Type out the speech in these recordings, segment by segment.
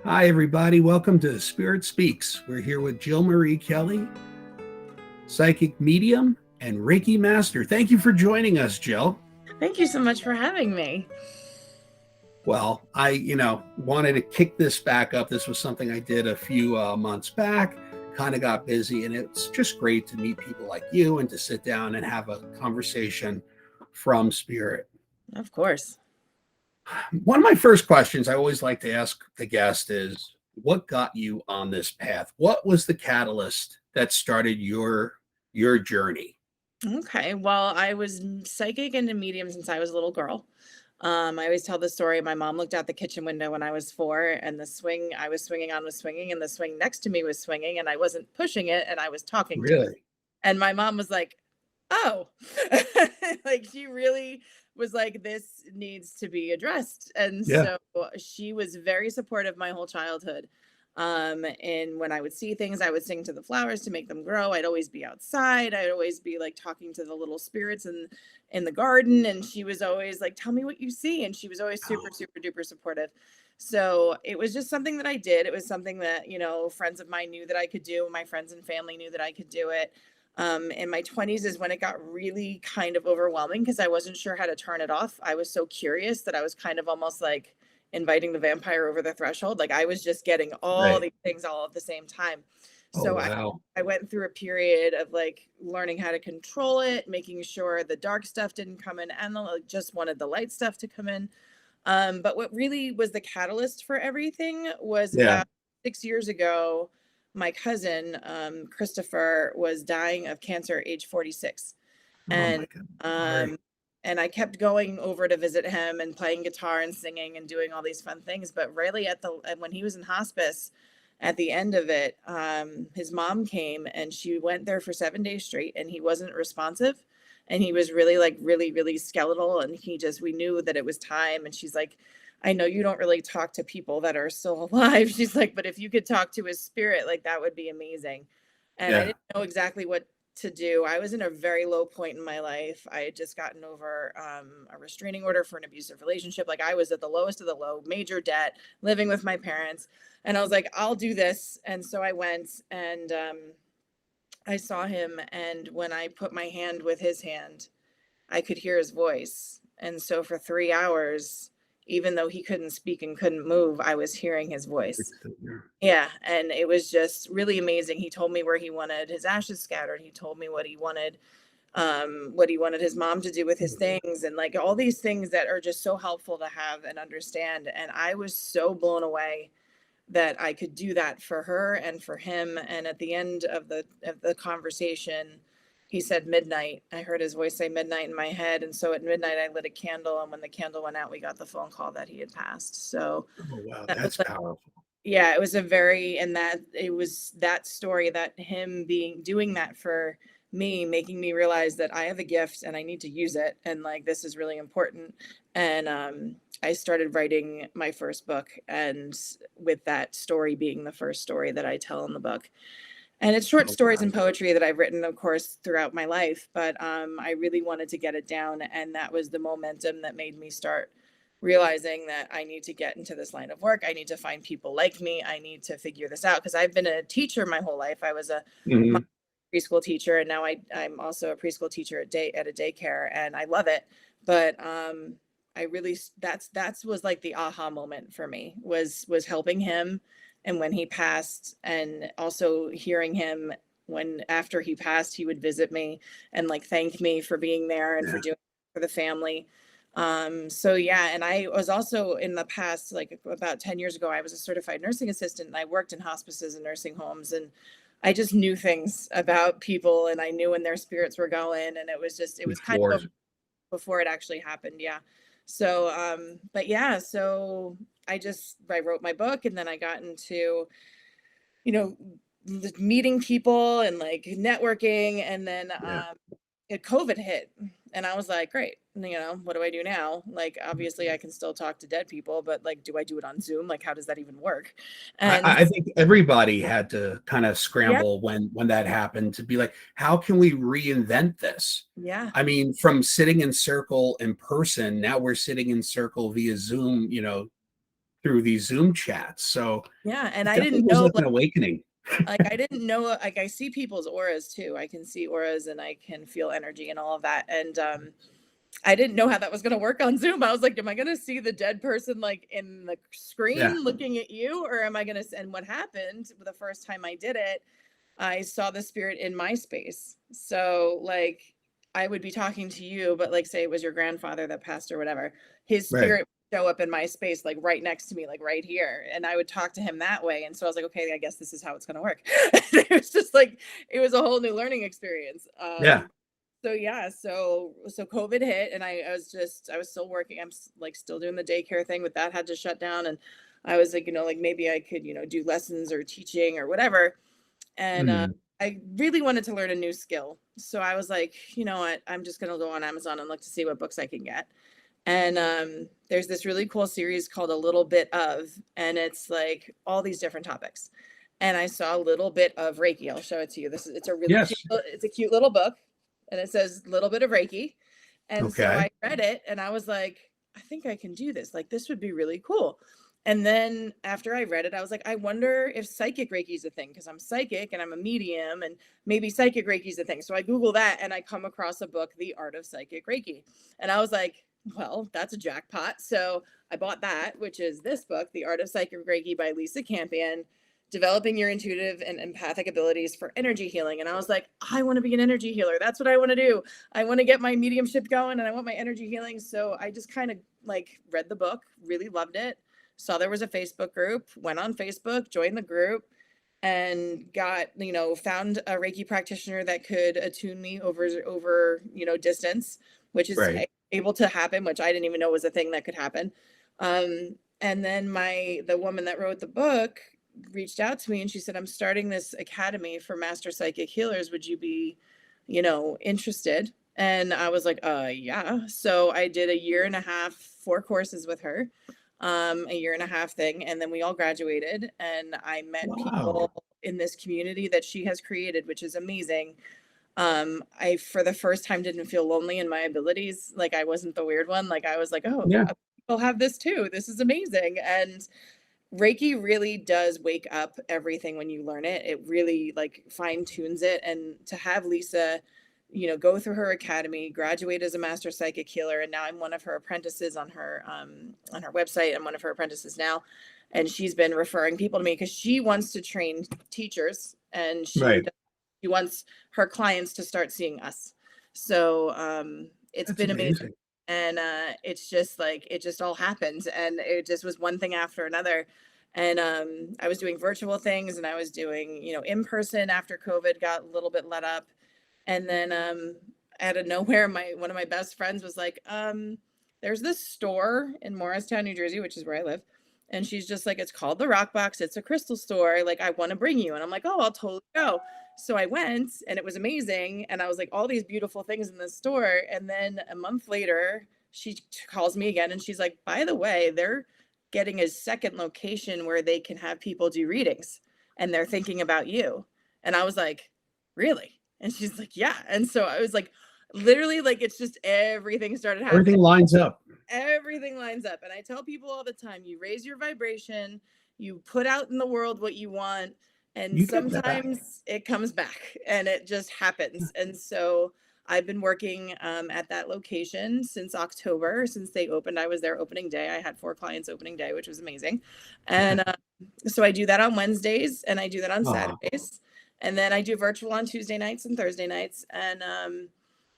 Hi, everybody. Welcome to Spirit Speaks. We're here with Jill Marie Kelly, psychic medium and Reiki master. Thank you for joining us, Jill. Thank you so much for having me. Well, I wanted to kick this back up. This was something I did a few months back, kind of got busy, and it's just great to meet people like you and to sit down and have a conversation from spirit. Of course. One of my first questions I always like to ask the guest is, what got you on this path? What was the catalyst that started your journey? Okay. Well, I was psychic and a medium since I was a little girl. I always tell the story. My mom looked out the kitchen window when I was 4, and the swing I was swinging on was swinging, and the swing next to me was swinging, and I wasn't pushing it, and I was talking to it. Really? And my mom was like, "Oh," like she really was like, "This needs to be addressed." And Yeah. so she was very supportive my whole childhood. And when I would see things, I would sing to the flowers to make them grow. I'd always be outside. I'd always be like talking to the little spirits in the garden. And she was always like, "Tell me what you see." And she was always super, Oh, super duper supportive. So it was just something that I did. It was something that, friends of mine knew that I could do. My friends and family knew that I could do it. In my 20s is when it got really kind of overwhelming because I wasn't sure how to turn it off. I was so curious that I was kind of almost like inviting the vampire over the threshold. Like I was just getting all right. these things all at the same time. Oh, So wow. I went through a period of like learning how to control it, making sure the dark stuff didn't come in, and just wanted the light stuff to come in. But what really was the catalyst for everything was Yeah. about 6 years ago. My cousin, Christopher, was dying of cancer at age 46. Oh, my And God. Sorry. um, and I kept going over to visit him and playing guitar and singing and doing all these fun things. But really, when he was in hospice, at the end of it, his mom came and she went there for 7 days straight, and he wasn't responsive, and he was really like really really skeletal, and we knew that it was time. And she's like, "I know you don't really talk to people that are still alive." She's like, "But if you could talk to his spirit, like that would be amazing." And I Yeah. didn't know exactly what to do. I was in a very low point in my life. I had just gotten over a restraining order for an abusive relationship. Like I was at the lowest of the low, major debt, living with my parents. And I was like, "I'll do this." And so I went, and I saw him. And when I put my hand with his hand, I could hear his voice. And so for 3 hours, even though he couldn't speak and couldn't move, I was hearing his voice. Yeah, and it was just really amazing. He told me where he wanted his ashes scattered. He told me what he wanted his mom to do with his things, and like all these things that are just so helpful to have and understand. And I was so blown away that I could do that for her and for him. And at the end of the conversation, he said midnight. I heard his voice say midnight in my head. And so at midnight I lit a candle, and when the candle went out, we got the phone call that he had passed. So Oh, wow. that was That's like, powerful. yeah, it was a very, and that it was that story, that him doing that for me, making me realize that I have a gift and I need to use it. And like, this is really important. And I started writing my first book, and with that story being the first story that I tell in the book. And it's short Oh, stories wow. and poetry that I've written, of course, throughout my life. But I really wanted to get it down. And that was the momentum that made me start realizing that I need to get into this line of work. I need to find people like me. I need to figure this out, because I've been a teacher my whole life. I was a Mhm. preschool teacher, and now I'm also a preschool teacher at a daycare, and I love it. But I really, that's was like the aha moment for me, was helping him. And when he passed, and also hearing him, when after he passed, he would visit me and like thank me for being there and for Yeah. doing for the family. So yeah, and I was also in the past, like about 10 years ago, I was a certified nursing assistant, and I worked in hospices and nursing homes, and I just knew things about people, and I knew when their spirits were going, and it was kind Before. of before it actually happened. Yeah. So, but yeah, so I wrote my book, and then I got into, you know, meeting people and like networking. And then, Yeah. COVID hit, and I was like, great, what do I do now? Like, obviously I can still talk to dead people, but like, do I do it on Zoom? Like, how does that even work? And I think everybody had to kind of yeah, scramble when that happened to be like, how can we reinvent this? yeah, I mean, from sitting in circle in person, now we're sitting in circle via Zoom, through these Zoom chats. So Yeah, and it I definitely didn't was know, like an awakening. like I didn't know, like I see people's auras too. I can see auras and I can feel energy and all of that. And I didn't know how that was going to work on Zoom. I was like, am I going to see the dead person like in the Yeah. screen looking at you, or am I going to? And what happened the first time I did it, I saw the spirit in my space. So like I would be talking to you, but like say it was your grandfather that passed or whatever, his Right. spirit would show up in my space, like right next to me, like right here. And I would talk to him that way. And so I was like, okay, I guess this is how it's gonna work. It was just like it was a whole new learning experience. Yeah. So yeah, so COVID hit and I was still working. Like still doing the daycare thing, but that had to shut down. And I was like, like maybe I could, do lessons or teaching or whatever. And Mm. I really wanted to learn a new skill. So I was like, you know what? I'm just going to go on Amazon and look to see what books I can get. And there's this really cool series called A Little Bit of, and it's like all these different topics. And I saw a little bit of Reiki. I'll show it to you. It's a really cute, Yes. it's a cute little book, and it says little bit of Reiki. And so Okay. I read it and I was like, I think I can do this. Like this would be really cool. And then after I read it, I was like, I wonder if psychic Reiki is a thing because I'm psychic and I'm a medium and maybe psychic Reiki is a thing. So I Google that and I come across a book, The Art of Psychic Reiki. And I was like, well, that's a jackpot. So I bought that, which is this book, The Art of Psychic Reiki by Lisa Campion, developing your intuitive and empathic abilities for energy healing. And I was like, I want to be an energy healer. That's what I want to do. I want to get my mediumship going and I want my energy healing. So I just kind of like read the book, really loved it, saw there was a Facebook group, went on Facebook, joined the group, and got, found a Reiki practitioner that could attune me over, distance, which is Right. able to happen, which I didn't even know was a thing that could happen. And then the woman that wrote the book reached out to me and she said, I'm starting this academy for master psychic healers. Would you be, interested? And I was like, yeah. So I did a year and a half, 4 courses with her, a year and a half thing. And then we all graduated and I met Wow. people in this community that she has created, which is amazing. I, for the first time, didn't feel lonely in my abilities. Like I wasn't the weird one. Like I was like, oh, Yeah. people have this too. This is amazing. And Reiki really does wake up everything when you learn it. It really like fine tunes it. And to have Lisa, go through her academy, graduate as a master psychic healer, and now I'm one of her apprentices on her website. I'm one of her apprentices now, and she's been referring people to me because she wants to train teachers, and Right. she wants her clients to start seeing us. So it's That's been amazing. amazing. And it's just like it just all happened and it just was one thing after another. And I was doing virtual things and I was doing, in person after COVID got a little bit let up. And then out of nowhere, one of my best friends was like, there's this store in Morristown, New Jersey, which is where I live. And she's just like, it's called the Rock Box. It's a crystal store. Like, I want to bring you. And I'm like, oh, I'll totally go. So I went and it was amazing. And I was like, all these beautiful things in the store. And then a month later, she calls me again and she's like, by the way, they're getting a second location where they can have people do readings and they're thinking about you. And I was like, really? And she's like, yeah. And so I was like, literally, like, it's just everything started Everything happening. lines up. Everything lines up. And I tell people all the time, you raise your vibration, you put out in the world what you want, and You get that. sometimes it comes back and it just happens. And so I've been working at that location since October, since they opened. I was there opening day. I had 4 clients opening day, which was amazing. And so I do that on Wednesdays and I do that on Aw. Saturdays. And then I do virtual on Tuesday nights and Thursday nights.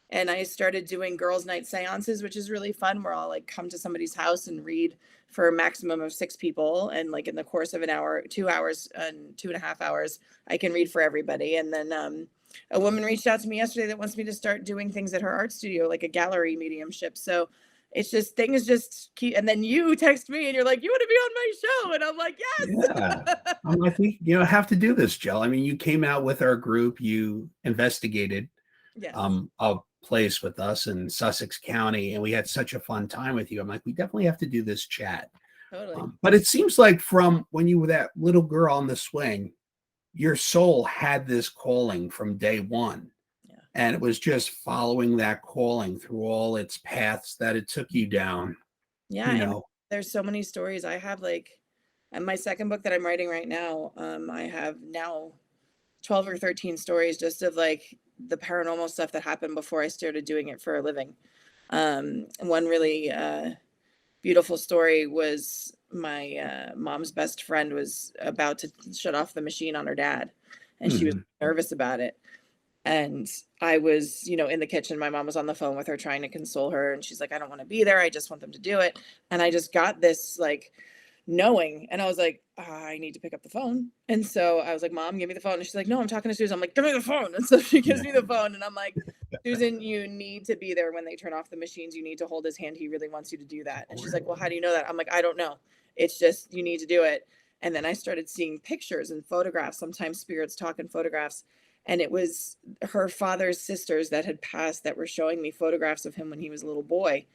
And I started doing girls' night seances, which is really fun, where I'll like come to somebody's house and read for a maximum of 6 people. And like in the course of an hour, 2 hours and 2.5 hours, I can read for everybody. And then a woman reached out to me yesterday that wants me to start doing things at her art studio, like a gallery mediumship. So it's just things just keep, and then you text me and you're like, you want to be on my show? And I'm like, Yeah. yes. I'm like, we, have to do this, Jill. I mean, you came out with our group, you investigated Yes, a place with us in Sussex County, and we had such a fun time with you. I'm like, we definitely have to do this chat. totally. But it seems like from when you were that little girl on the swing, your soul had this calling from day one. Yeah. And it was just following that calling through all its paths that it took you down, Yeah. you And know. there's so many stories. I have like, and my second book that I'm writing right now, I have now 12 or 13 stories just of like the paranormal stuff that happened before I started doing it for a living. One really beautiful story was my mom's best friend was about to shut off the machine on her dad, and she was Mhm. nervous about it. And I was, in the kitchen. My mom was on the phone with her trying to console her. And she's like, I don't want to be there. I just want them to do it. And I just got this like knowing. And I was like, I need to pick up the phone. And so I was like, Mom, give me the phone. And she's like, no, I'm talking to Susan. I'm like, give me the phone. And so she gives Yeah. me the phone. And I'm like, Susan, you need to be there when they turn off the machines. You need to hold his hand. He really wants you to do that. And she's like, well, how do you know that? I'm like, I don't know. It's just, you need to do it. And then I started seeing pictures and photographs. Sometimes spirits talk in photographs. And it was her father's sisters that had passed that were showing me photographs of him when he was a little boy.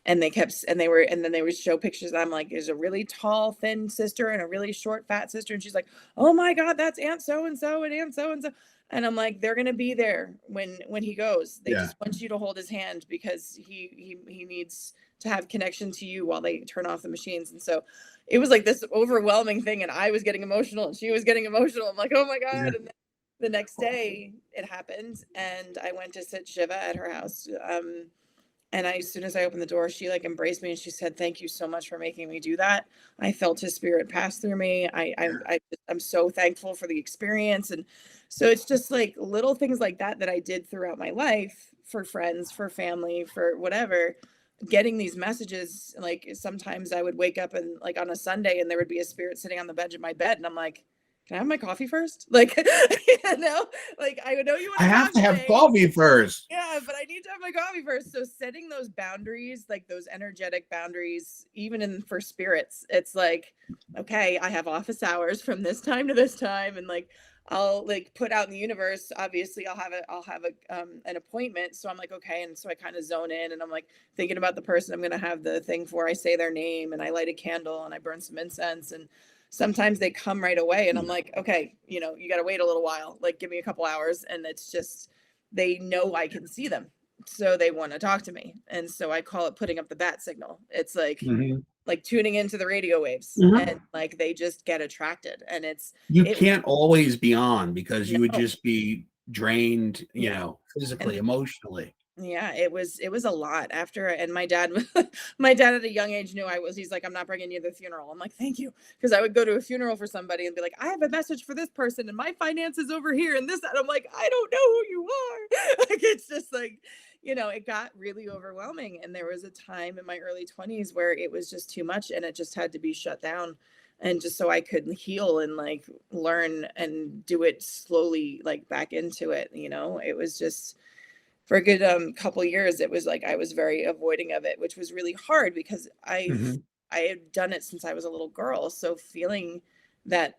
And then they would show pictures. And I'm like, there's a really tall, thin sister and a really short, fat sister. And she's like, oh my God, that's Aunt so-and-so and Aunt so-and-so. And I'm like, they're gonna be there when he goes. They Yeah. just want you to hold his hand because he needs to have connection to you while they turn off the machines. And so it was like this overwhelming thing, and I was getting emotional and she was getting emotional. I'm like, oh my Yeah. God. And the next day it happened, and I went to sit Shiva at her house. And as soon as I opened the door, she like embraced me and she said, thank you so much for making me do that. I felt his spirit pass through me. I'm so thankful for the experience. And so it's just like little things like that I did throughout my life for friends, for family, for whatever, getting these messages. Like sometimes I would wake up and like on a Sunday and there would be a spirit sitting on the edge of my bed. And I'm like, can I have my coffee first? Like, like I know you want I to have talk to to have me. coffee first. Yeah, but I need to have my coffee first. So setting those boundaries, like those energetic boundaries, even for spirits, it's like, okay, I have office hours from this time to this time, and like I'll like put out in the universe. Obviously, I'll have an appointment. So I'm like, okay, and so I kind of zone in, and I'm like thinking about the person I'm gonna have the thing for. I say their name, and I light a candle, and I burn some incense, and sometimes they come right away, and I'm like, okay, you got to wait a little while, like give me a couple hours, and it's just they know I can see them. So they want to talk to me. And so I call it putting up the bat signal. It's Mhm. like tuning into the radio waves, Mhm. and like they just get attracted. And You it can't always be on because you would no, just be drained, yeah. And physically, emotionally. yeah, it was a lot after. And my dad my dad at a young age knew he's like, I'm not bringing you to the funeral. I'm like, thank you. Because I would go to a funeral for somebody and be like, I have a message for this person and my finances over here and this, and I'm like, I don't know who you are. Like it's just like, it got really overwhelming. And there was a time in my early 20s where it was just too much and it just had to be shut down. And just so I could heal and like learn and do it slowly, like back into it, it was just for a good couple years. It was like I was very avoiding of it, which was really hard because Mhm. I had done it since I was a little girl. So feeling that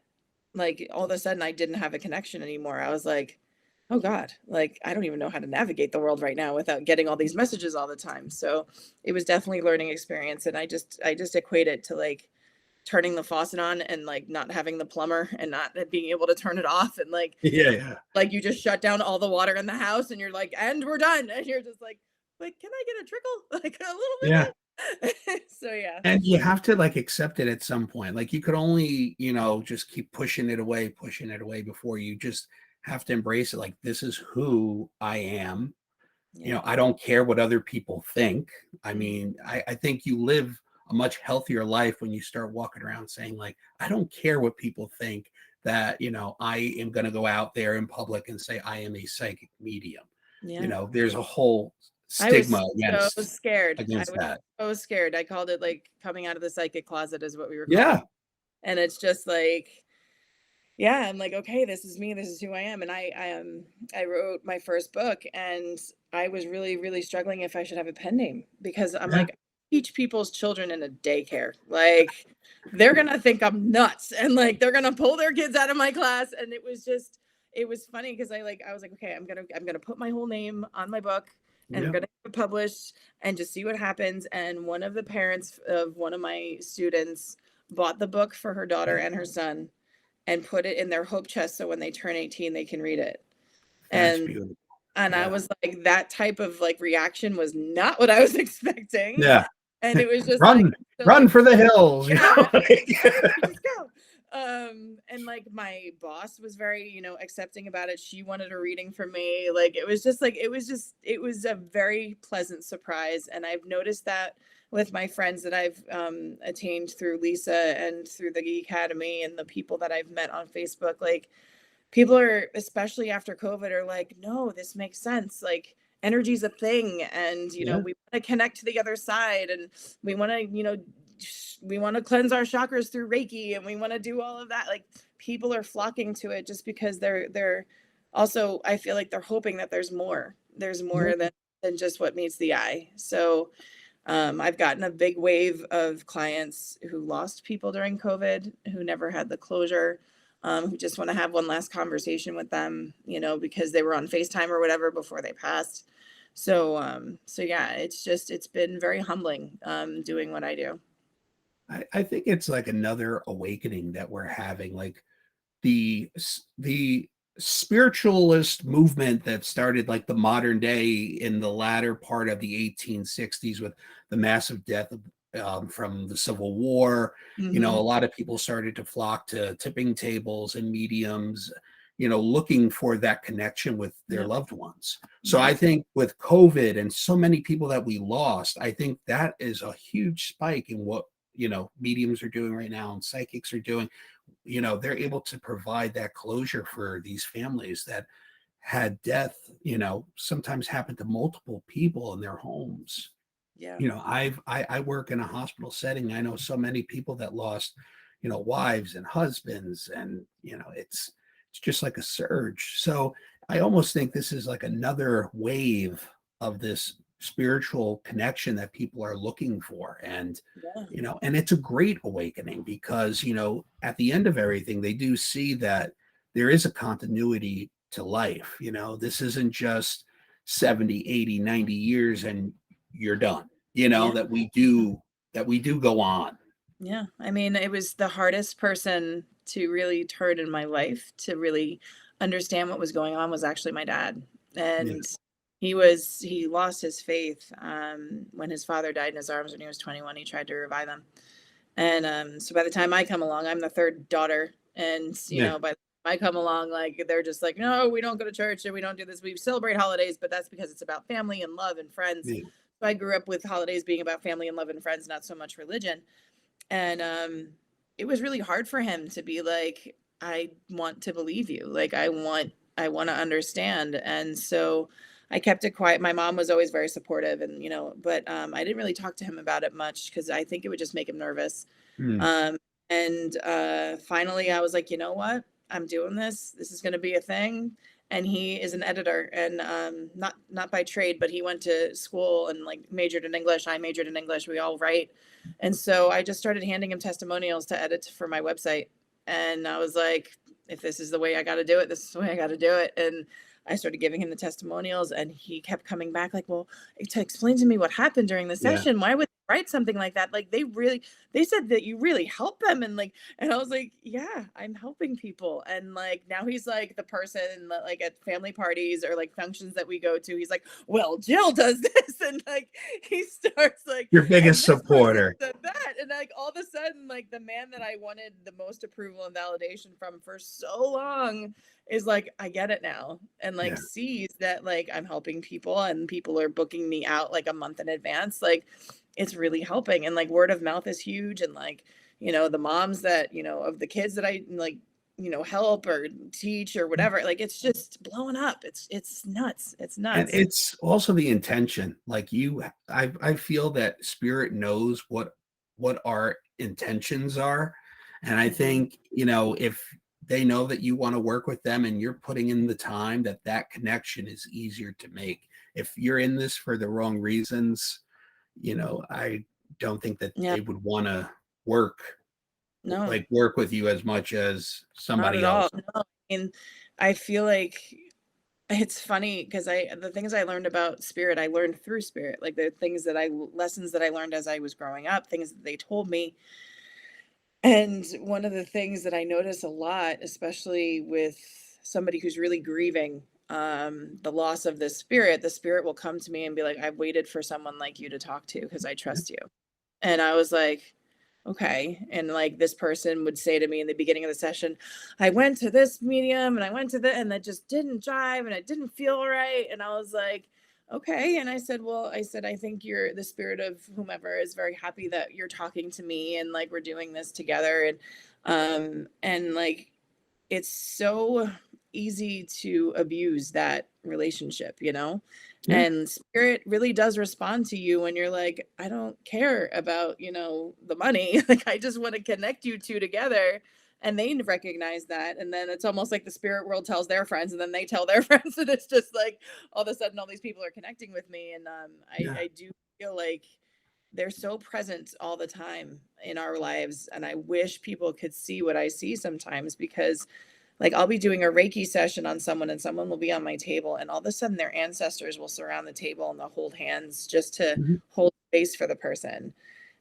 like all of a sudden I didn't have a connection anymore, I was like, oh God, like I don't even know how to navigate the world right now without getting all these messages all the time. So it was definitely a learning experience. And I just equate it to like turning the faucet on and like not having the plumber and not being able to turn it off, and Yeah, yeah. like you just shut down all the water in the house and you're like, and we're done. And you're just like, can I get a trickle? Like a Yeah. little bit. So yeah. And you have to like accept it at some point. Like you could only, just keep pushing it away before you just have to embrace it. Like, this is who I am. Yeah. I don't care what other people think. I Mhm. mean, I think you live a much healthier life when you start walking around saying, like, I don't care what people think that, I am going to go out there in public and say I am a psychic medium. Yeah. There's a whole I was stigma so against scared. I against was that. so scared. I called it like coming out of the psychic closet is what we were calling. Yeah. And it's just like, yeah, I'm like, okay, this is me. This is who I am. And I wrote my first book, and I was really, really struggling if I should have a pen name because I'm Yeah. like, teach people's children in a daycare. Like they're gonna think I'm nuts, and like they're gonna pull their kids out of my class. And it was funny because I was like, okay, I'm gonna put my whole name on my book and I'm Yeah. gonna get it published and just see what happens. And one of the parents of one of my students bought the book for her daughter and her son and put it in their hope chest so when they turn 18 they can read it. That's And beautiful. I Yeah. was like, that type of like reaction was not what I was expecting. Yeah. And it was just like, Run, so run like, for the hills, you yeah, know? just go. And like my boss was very, accepting about it. She wanted a reading from me. Like it was just like it was a very pleasant surprise. And I've noticed that with my friends that I've attained through Lisa and through the Academy and the people that I've met on Facebook. Like people are, especially after COVID, are like, no, this makes sense. Like energy's a thing, and Yeah. we want to connect to the other side, and we want to, we want to cleanse our chakras through Reiki, and we want to do all of that. Like people are flocking to it just because they're also, I feel like they're hoping that there's more. There's Yeah. more than just what meets the eye. So I've gotten a big wave of clients who lost people during COVID, who never had the closure, who just want to have one last conversation with them, because they were on FaceTime or whatever before they passed. So yeah, it's been very humbling, doing what I do. I think it's like another awakening that we're having. Like the spiritualist movement that started like the modern day in the latter part of the 1860s with the massive death of, from the Civil War. A Hmm. lot of people started to flock to tipping tables and mediums, looking for that connection with their Yep. loved ones. So I Yep. think with COVID and so many people that we lost, I think that is a huge spike in what mediums are doing right now and psychics are doing. They're able to provide that closure for these families that had death, sometimes happen to multiple people in their homes. Yeah. I work in a hospital setting. I know so many people that lost, wives and husbands, and it's just like a surge. So I almost think this is like another wave of this spiritual connection that people are looking for. And Yeah. and it's a great awakening because at the end of everything they do see that there is a continuity to life. This isn't just 70, 80, 90 years and you're done. Yeah. That we do go on. Yeah. I mean, it was the hardest person to really turn in my life to really understand what was going on was actually my dad. Yeah. And he lost his faith when his father died in his arms when he was 21. He tried to revive him. And so by the time I come along, I'm the third daughter. And, Yeah. by the time I come along, like they're just like, no, we don't go to church and we don't do this. We celebrate holidays, but that's because it's about family and love and friends. Yeah. So I grew up with holidays being about family and love and friends, not so much religion. And it was really hard for him to be like, I want to believe you. Like I want to understand. And so I kept it quiet. My mom was always very supportive, and but I didn't really talk to him about it much because I think it would just make him nervous. Mm. And finally I was like, you know what? I'm doing this. This is going to be a thing. And he is an editor, and not by trade, but he went to school and like majored in English. I majored in English. We all write. And so I just started handing him testimonials to edit for my website. And I was like, if this is the way I got to do it, this is the way I got to do it. And I started giving him the testimonials, and he kept coming back like, well, to explain to me what happened during the Yeah. session. Why would they write something like that? Like they said that you really help them. And I was like, yeah, I'm helping people. And like, now he's like the person that, like at family parties or like functions that we go to, he's like, well, Jill does this. And like, he starts like, Your and biggest this person supporter. said that. And like, all of a sudden, like the man that I wanted the most approval and validation from for so long is like, I get it now, and like Yeah. sees that like I'm helping people and people are booking me out like a month in advance. Like it's really helping. And like word of mouth is huge. And like, the moms that, of the kids that I like, help or teach or whatever, like it's just blowing up. It's nuts. It's And nuts. it's also the intention. Like I feel that spirit knows what our intentions are. And I Mhm. think, if they know that you want to work with them and you're putting in the time, that connection is easier to make. If you're in this for the wrong reasons, I don't think that Yeah. they would want to work No, work with you as much as not somebody at all. else. No. And I feel like it's funny because the things I learned about spirit, I learned through spirit. Like the things lessons that I learned as I was growing up, things that they told me. And one of the things that I notice a lot, especially with somebody who's really grieving the loss of this spirit, the spirit will come to me and be like, I've waited for someone like you to talk to because I trust you. And I was like, okay. And like this person would say to me in the beginning of the session, I went to this medium and I went to and that just didn't jive and it didn't feel right. And I was like, okay. And I said, well, I think the spirit of whomever is very happy that you're talking to me and like we're doing this together. And like it's so easy to abuse that relationship, you know? Yeah. And spirit really does respond to you when you're like, I don't care about, the money. Like, I just want to connect you two together. And they recognize that. And then it's almost like the spirit world tells their friends, and then they tell their friends. And it's just like all of a sudden, all these people are connecting with me. And Yeah. I do feel like they're so present all the time in our lives. And I wish people could see what I see sometimes, because like I'll be doing a Reiki session on someone and someone will be on my table and all of a sudden their ancestors will surround the table and they'll hold hands just to Mhm. hold space for the person.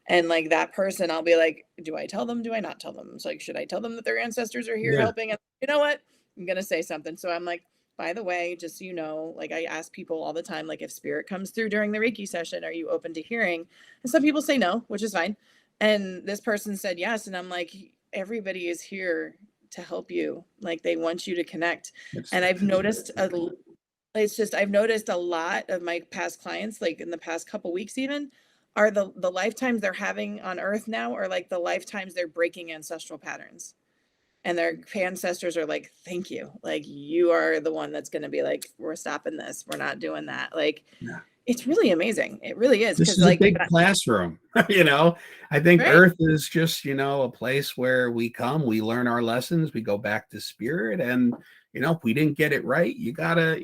And like that person, I'll be like, do I tell them? Do I not tell them? It's like, should I tell them that their ancestors are here Yeah. helping? And you know what? I'm going to say something. So I'm like, by the way, just so you know, like I ask people all the time, like if spirit comes through during the Reiki session, are you open to hearing? And some people say no, which is fine. And this person said yes. And I'm like, everybody is here to help you. Like they want you to connect. That's And I've that's noticed I've noticed a lot of my past clients, like in the past couple weeks even, are the lifetimes they're having on earth now are like the lifetimes they're breaking ancestral patterns. And their ancestors are like, thank you. Like you are the one that's gonna be like, we're stopping this. We're not doing that. Like yeah. it's really amazing. It really is. This Cause is a like big classroom. I think right? Earth is just, a place where we come, we learn our lessons, we go back to spirit. And, if we didn't get it right, you gotta,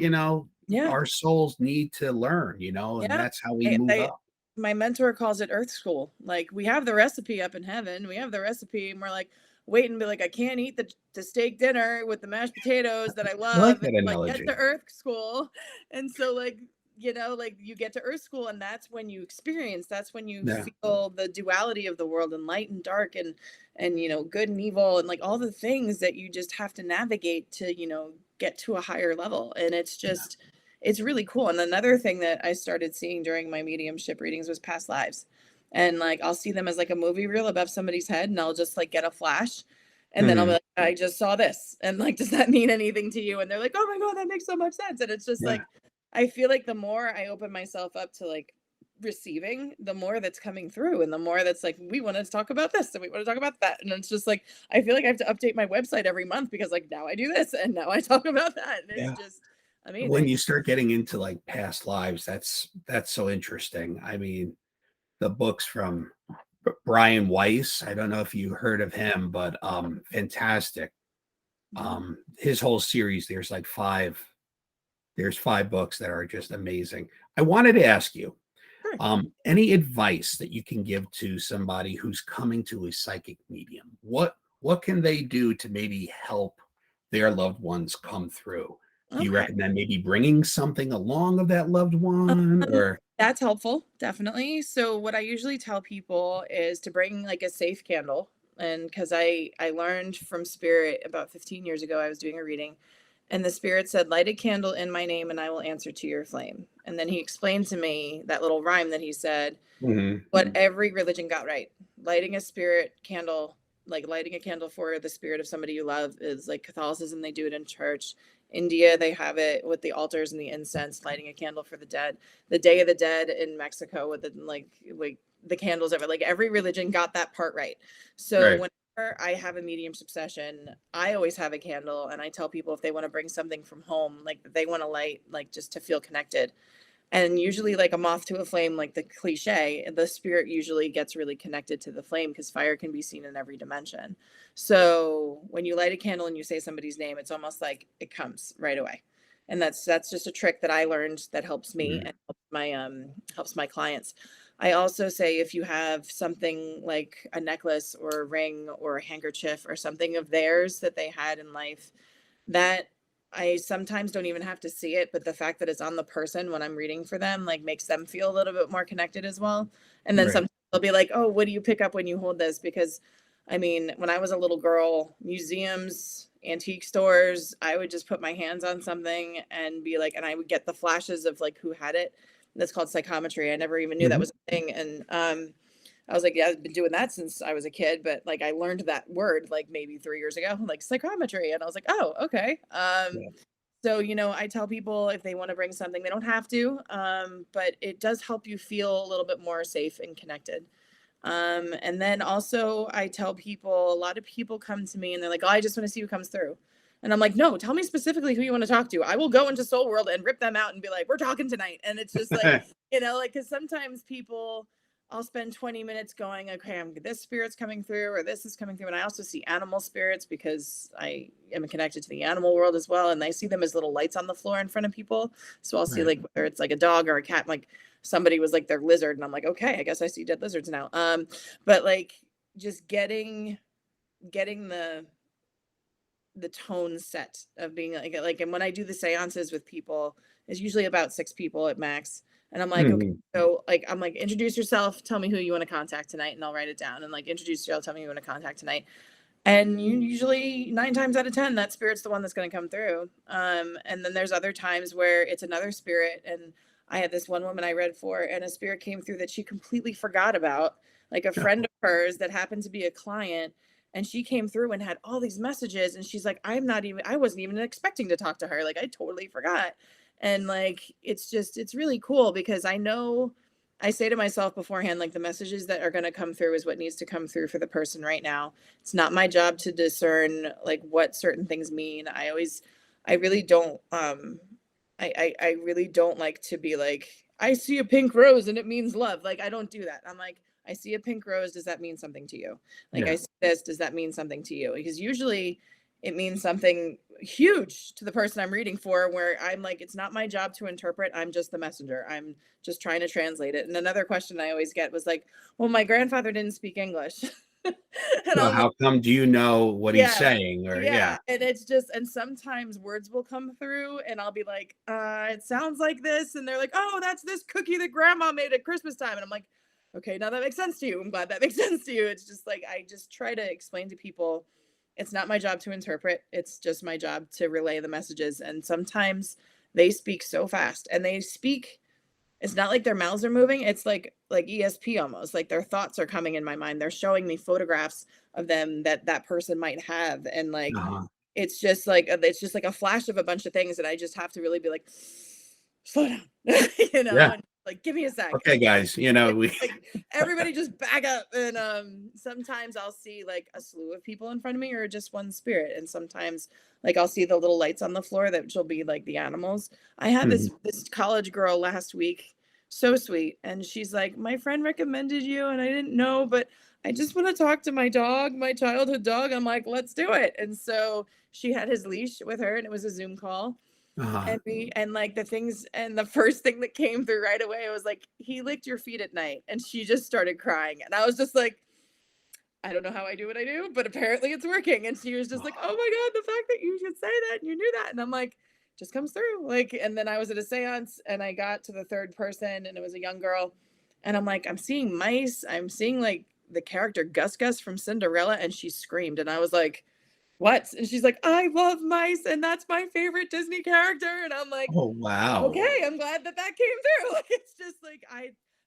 Yeah. our souls need to learn, and Yeah. that's how we I, move I up. my mentor calls it Earth School. Like we have the recipe up in heaven. We have the recipe, and we're like waiting, be like, I can't eat the steak dinner with the mashed potatoes that I I like love. And that like get to analogy. Earth School, and so like like you get to Earth School, and that's when you experience. That's when you Yeah. feel the duality of the world, and light and dark, and good and evil, and like all the things that you just have to navigate to get to a higher level. And it's really cool. And another thing that I started seeing during my mediumship readings was past lives. And like I'll see them as like a movie reel above somebody's head, and I'll just like get a flash. And then I'll be Mhm. like, I just saw this. And like, does that mean anything to you? And they're like, oh my God, that makes so much sense. And it's just Yeah. like, I feel like the more I open myself up to like receiving, the more that's coming through, and the more that's like, we want to talk about this and we want to talk about that. And it's just like, I feel like I have to update my website every month because like now I do this and now I talk about that. And it's Yeah. just When amazing. you start getting into like past lives, that's so interesting. I mean, the books from Brian Weiss, I don't know if you heard of him, but fantastic. No. His whole series, there's five books that are just amazing. I wanted to ask you, Sure. any advice that you can give to somebody who's coming to a psychic medium? What can they do to maybe help their loved ones come through? Do you Okay. recommend maybe bringing something along of that loved one, or That's helpful, definitely. So what I usually tell people is to bring like a safe candle. And because I learned from spirit about 15 years ago, I was doing a reading, and the spirit said, light a candle in my name and I will answer to your flame. And then he explained to me that little rhyme that he said, Mhm. what every religion got right. Lighting a spirit candle, like lighting a candle for the spirit of somebody you love, is like Catholicism, they do it in church. India, they have it with the altars and the incense, lighting a candle for the dead. The Day of the Dead in Mexico with the like the candles ever. Like every religion got that part right. So Right. whenever I have a mediumship session, I always have a candle, and I tell people if they want to bring something from home, like they want to light, like just to feel connected. And usually, like a moth to a flame, like the cliche, the spirit usually gets really connected to the flame because fire can be seen in every dimension. So when you light a candle and you say somebody's name, it's almost like it comes right away. And that's just a trick that I learned that helps me Mhm. and helps my clients. I also say if you have something like a necklace or a ring or a handkerchief or something of theirs that they had in life, that I sometimes don't even have to see it, but the fact that it's on the person when I'm reading for them, like, makes them feel a little bit more connected as well. And then Right. sometimes they'll be like, "Oh, what do you pick up when you hold this?" Because, I mean, when I was a little girl, museums, antique stores, I would just put my hands on something and be like, and I would get the flashes of like who had it. That's called psychometry. I never even knew that Mhm. was a thing. And I was like, yeah, I've been doing that since I was a kid, but like I learned that word like maybe 3 years ago, like psychometry. And I was like, oh, okay. Yeah. So, I tell people if they want to bring something, they don't have to, but it does help you feel a little bit more safe and connected. And then also I tell people, a lot of people come to me and they're like, oh, I just want to see who comes through. And I'm like, no, tell me specifically who you want to talk to. I will go into Soul World and rip them out and be like, we're talking tonight. And it's just like, like, because sometimes people, I'll spend 20 minutes going, okay, this spirit's coming through or this is coming through. And I also see animal spirits because I am connected to the animal world as well. And I see them as little lights on the floor in front of people. So I'll see Right. like whether it's like a dog or a cat, like somebody was like their lizard. And I'm like, okay, I guess I see dead lizards now. But like just getting the tone set of being like, and when I do the seances with people, it's usually about 6 people at max. And I'm like, okay, Mhm. so like, I'm like, introduce yourself, tell me who you want to contact tonight, and I'll write it down. And like, introduce yourself, tell me who you want to contact tonight. And you usually 9 times out of 10, that spirit's the one that's going to come through. And then there's other times where it's another spirit. And I had this one woman I read for, and a spirit came through that she completely forgot about, like a friend of hers that happened to be a client. And she came through and had all these messages. And she's like, I wasn't even expecting to talk to her. Like, I totally forgot. And like, it's really cool because I say to myself beforehand, like the messages that are going to come through is what needs to come through for the person right now. It's not my job to discern like what certain things mean. I really don't, I really don't like to be like, I see a pink rose and it means love. Like, I don't do that. I'm like, I see a pink rose. Does that mean something to you? Like, I Yeah. see this. Does that mean something to you? Because usually it means something huge to the person I'm reading for, where I'm like, it's not my job to interpret. I'm just the messenger. I'm just trying to translate it. And another question I always get was like, well, my grandfather didn't speak English. And So I'm like, how come do you know what he's yeah. saying? Or Yeah. yeah. And it's just, and sometimes words will come through and I'll be like, it sounds like this. And they're like, oh, that's this cookie that grandma made at Christmas time. And I'm like, okay, now that makes sense to you. I'm glad that makes sense to you. It's just like, I just try to explain to people it's not my job to interpret. It's just my job to relay the messages. And sometimes they speak so fast and they speak, it's not like their mouths are moving. It's like ESP almost. Like their thoughts are coming in my mind. They're showing me photographs of them that person might have, and like Uh-huh. it's just like a flash of a bunch of things, and I just have to really be like, slow down, Yeah. and like give me a sec. Okay, guys. We Like everybody just back up. And sometimes I'll see like a slew of people in front of me or just one spirit. And sometimes like I'll see the little lights on the floor that will be like the animals. I had Mhm. this college girl last week, so sweet. And she's like, my friend recommended you and I didn't know, but I just want to talk to my dog, my childhood dog. I'm like, let's do it. And so she had his leash with her and it was a Zoom call. Uh-huh. And like the things, and the first thing that came through right away was like, he licked your feet at night. And she just started crying. And I was just like, I don't know how I do what I do, but apparently it's working. And she was just like, oh my God, the fact that you should say that and you knew that. And I'm like, just comes through. Like, and then I was at a seance and I got to the third person and it was a young girl. And I'm like, I'm seeing mice. I'm seeing like the character Gus Gus from Cinderella. And she screamed. And I was like, what? And she's like, I love mice and that's my favorite Disney character. And I'm like, Oh, wow. okay, I'm glad that that came through. Like, it's just like,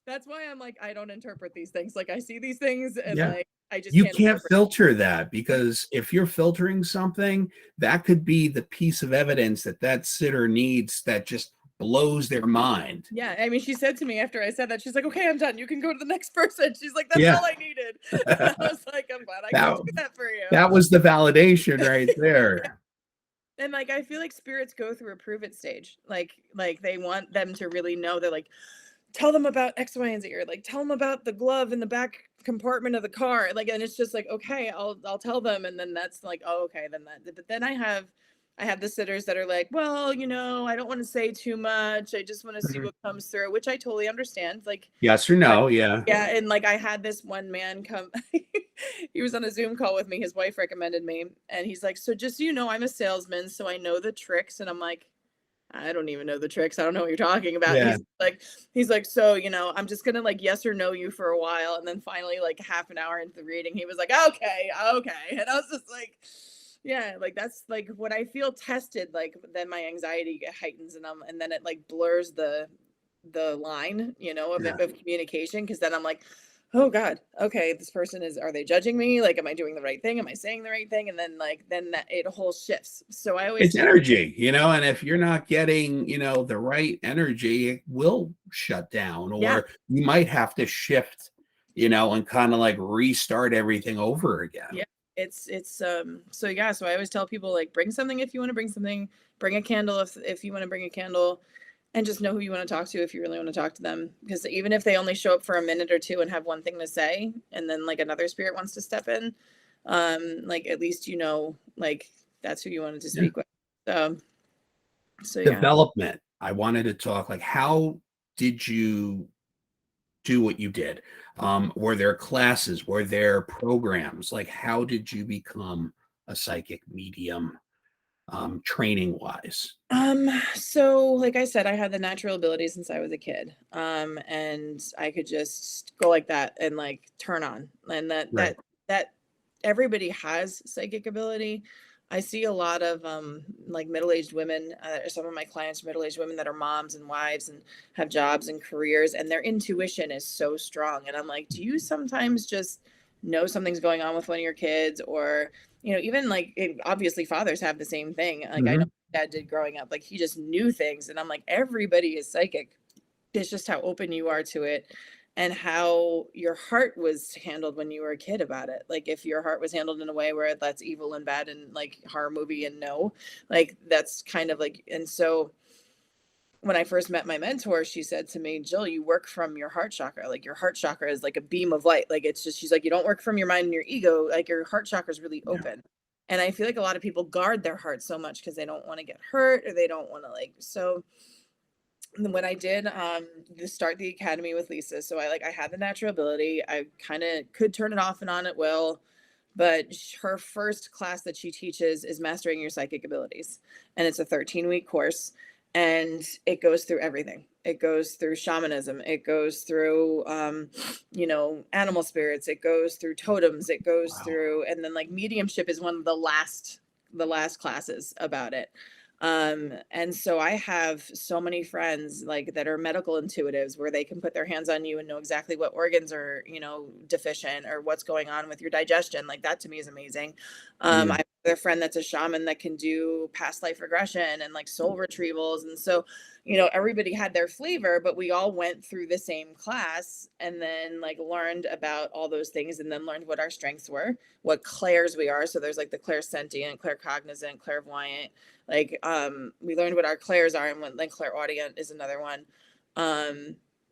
that's why I'm like, I don't interpret these things. Like, I see these things and Yeah. like, I just You can't can't interpret. filter that because if you're filtering something, that could be the piece of evidence that sitter needs that just blows their mind. Yeah. I mean, she said to me after I said that, she's like, okay, I'm done. You can go to the next person. She's like, that's Yeah. all I needed. And I was like, I'm glad I could that do that for you. that was the validation right there. And like I feel like spirits go through a prove it stage. Like they want them to really know. They're like, tell them about X, Y, and Z, or like tell them about the glove in the back compartment of the car. Like, and it's just like, okay, I'll tell them. And then that's like, oh, okay, then that, but then I have the sitters that are like, well, I don't want to say too much. I just want to see Mhm. what comes through, which I totally understand. Like, Yes or but no? Yeah. yeah, and like I had this one man come, he was on a Zoom call with me. His wife recommended me, and he's like, so just so you know, I'm a salesman, so I know the tricks. And I'm like, I don't even know the tricks. I don't know what you're talking about. And Yeah. he's like, so, I'm just gonna like yes or no you for a while. And then finally, like half an hour into the reading, he was like, okay, okay. And I was just like, yeah, like that's like when I feel tested, like then my anxiety heightens and then it like blurs the line, of Yeah. communication. Cause then I'm like, oh God, okay, this person are they judging me? Like, am I doing the right thing? Am I saying the right thing? And then then that it whole shifts. So I always It's tell, energy, and if you're not getting, the right energy, it will shut down, yeah, or you might have to shift, and kind of like restart everything over again. yeah. So yeah, so I always tell people like bring something if you want to bring something, bring a candle if you want to bring a candle, and just know who you want to talk to if you really want to talk to them. Because even if they only show up for a minute or two and have one thing to say, and then like another spirit wants to step in, like at least like that's who you wanted to Yeah. speak with. So yeah. Development. I wanted to talk like, how did you do what you did? Were there classes? Were there programs? Like, how did you become a psychic medium, training wise? So like I said, I had the natural ability since I was a kid. And I could just go like that and like turn on. And Right. that everybody has psychic ability. I see a lot of like middle-aged women, some of my clients are middle-aged women that are moms and wives and have jobs and careers, and their intuition is so strong. And I'm like, do you sometimes just know something's going on with one of your kids? Or even like obviously fathers have the same thing. Like I know Mhm. dad did growing up. Like he just knew things. And I'm like, everybody is psychic. It's just how open you are to it and how your heart was handled when you were a kid about it. Like if your heart was handled in a way where that's evil and bad and like horror movie and no, like that's kind of like, and so when I first met my mentor, she said to me, Jill, you work from your heart chakra. Like your heart chakra is like a beam of light. Like it's just, she's like, you don't work from your mind and your ego. Like your heart chakra is really Yeah. open. And I feel like a lot of people guard their heart so much because they don't want to get hurt or they don't want to like, so when I did start the academy with Lisa, so I had the natural ability. I kind of could turn it off and on at will, but her first class that she teaches is mastering your psychic abilities, and it's a 13-week course, and it goes through everything. It goes through shamanism. It goes through animal spirits. It goes through totems. It goes Wow. through, and then like mediumship is one of the last classes about it. And so I have so many friends like that are medical intuitives where they can put their hands on you and know exactly what organs are deficient or what's going on with your digestion. Like that to me is amazing. I Mm. have a friend that's a shaman that can do past life regression and like soul retrievals. And so everybody had their flavor, but we all went through the same class and then like learned about all those things and then learned what our strengths were, what clairs we are. So there's like the clairsentient, claircognizant, clairvoyant. Like we learned what our clairs are, and then clairaudient is another one.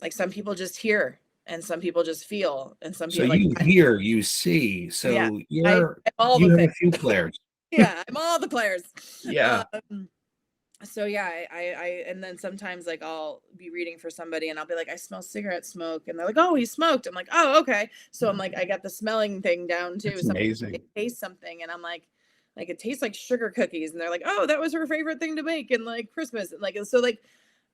Like some people just hear and some people just feel and some So people like you hear, you see. yeah, So I'm all the you have things. a few players. Yeah, I'm all the players. Yeah. So yeah, and then sometimes like I'll be reading for somebody and I'll be like, I smell cigarette smoke, and they're like, oh, he smoked. I'm like, oh, okay. So I'm like, I got the smelling thing down too. That's Some amazing. taste something, and I'm like it tastes like sugar cookies, and they're like, oh, that was her favorite thing to make in like Christmas, and like so like